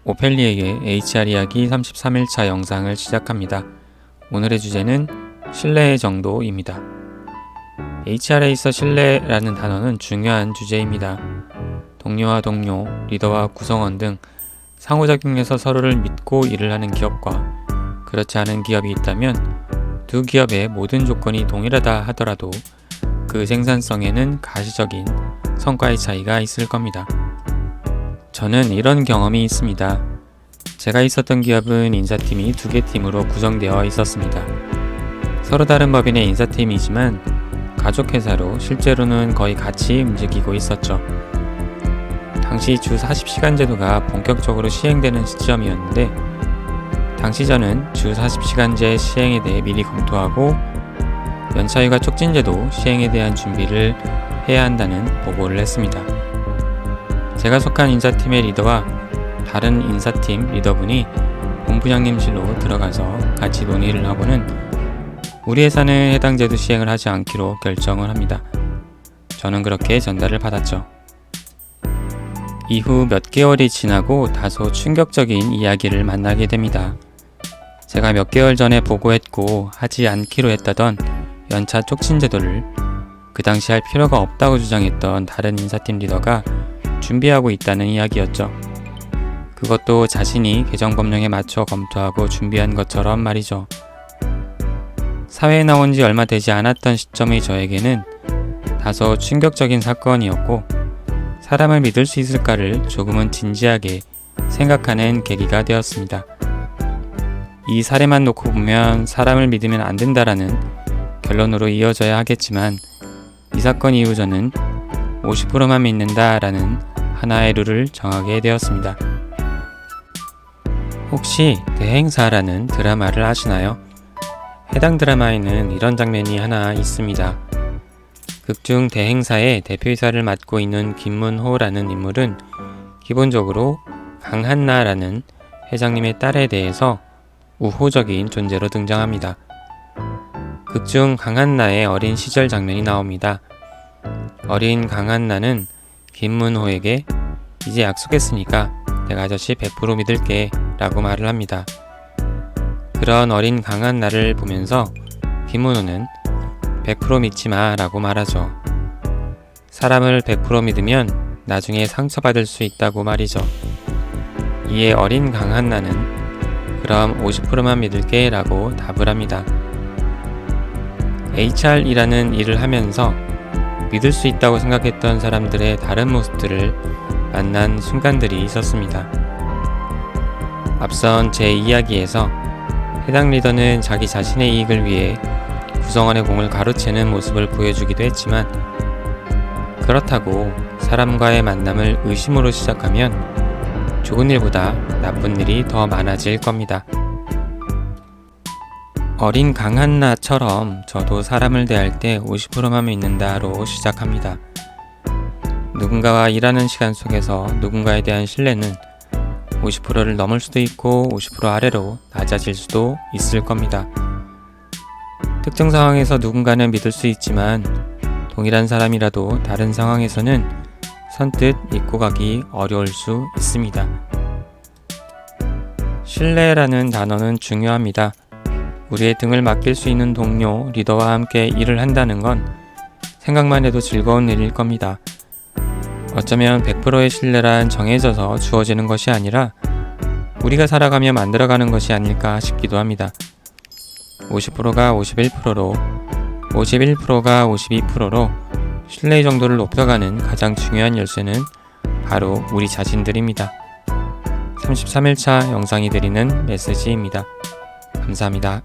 오펠리에게 HR 이야기 33일차 영상을 시작합니다. 오늘의 주제는 신뢰의 정도입니다. HR에 있어 신뢰라는 단어는 중요한 주제입니다. 동료와 동료, 리더와 구성원 등 상호작용해서 서로를 믿고 일을 하는 기업과 그렇지 않은 기업이 있다면 두 기업의 모든 조건이 동일하다 하더라도 그 생산성에는 가시적인 성과의 차이가 있을 겁니다. 저는 이런 경험이 있습니다. 제가 있었던 기업은 인사팀이 2개 팀으로 구성되어 있었습니다. 서로 다른 법인의 인사팀이지만 가족회사로 실제로는 거의 같이 움직이고 있었죠. 당시 주 40시간 제도가 본격적으로 시행되는 시점이었는데 당시 저는 주 40시간제 시행에 대해 미리 검토하고 연차휴가 촉진제도 시행에 대한 준비를 해야 한다는 보고를 했습니다. 제가 속한 인사팀의 리더와 다른 인사팀 리더분이 본부장님실로 들어가서 같이 논의를 하고는 우리 회사는 해당 제도 시행을 하지 않기로 결정을 합니다. 저는 그렇게 전달을 받았죠. 이후 몇 개월이 지나고 다소 충격적인 이야기를 만나게 됩니다. 제가 몇 개월 전에 보고했고 하지 않기로 했다던 연차 촉진 제도를 그 당시 할 필요가 없다고 주장했던 다른 인사팀 리더가 준비하고 있다는 이야기였죠. 그것도 자신이 개정법령에 맞춰 검토하고 준비한 것처럼 말이죠. 사회에 나온 지 얼마 되지 않았던 시점의 저에게는 다소 충격적인 사건이었고 사람을 믿을 수 있을까를 조금은 진지하게 생각하는 계기가 되었습니다. 이 사례만 놓고 보면 사람을 믿으면 안 된다라는 결론으로 이어져야 하겠지만 이 사건 이후 저는 50%만 믿는다라는 하나의 룰을 정하게 되었습니다. 혹시 대행사라는 드라마를 아시나요? 해당 드라마에는 이런 장면이 하나 있습니다. 극중 대행사의 대표이사를 맡고 있는 김문호라는 인물은 기본적으로 강한나라는 회장님의 딸에 대해서 우호적인 존재로 등장합니다. 극중 강한나의 어린 시절 장면이 나옵니다. 어린 강한나는 김문호에게 이제 약속했으니까 내가 아저씨 100% 믿을게 라고 말을 합니다. 그런 어린 강한나를 보면서 김문호는 100% 믿지 마 라고 말하죠. 사람을 100% 믿으면 나중에 상처받을 수 있다고 말이죠. 이에 어린 강한나는 그럼 50%만 믿을게 라고 답을 합니다. HR이라는 일을 하면서 믿을 수 있다고 생각했던 사람들의 다른 모습들을 만난 순간들이 있었습니다. 앞선 제 이야기에서 해당 리더는 자기 자신의 이익을 위해 구성원의 공을 가로채는 모습을 보여주기도 했지만 그렇다고 사람과의 만남을 의심으로 시작하면 좋은 일보다 나쁜 일이 더 많아질 겁니다. 어린 강한나처럼 저도 사람을 대할 때 50%만 믿는다로 시작합니다. 누군가와 일하는 시간 속에서 누군가에 대한 신뢰는 50%를 넘을 수도 있고 50% 아래로 낮아질 수도 있을 겁니다. 특정 상황에서 누군가는 믿을 수 있지만 동일한 사람이라도 다른 상황에서는 선뜻 믿고 가기 어려울 수 있습니다. 신뢰라는 단어는 중요합니다. 우리의 등을 맡길 수 있는 동료, 리더와 함께 일을 한다는 건 생각만 해도 즐거운 일일 겁니다. 어쩌면 100%의 신뢰란 정해져서 주어지는 것이 아니라 우리가 살아가며 만들어가는 것이 아닐까 싶기도 합니다. 50%가 51%로, 51%가 52%로 신뢰의 정도를 높여가는 가장 중요한 열쇠는 바로 우리 자신들입니다. 33일차 영상이 드리는 메시지입니다. 감사합니다.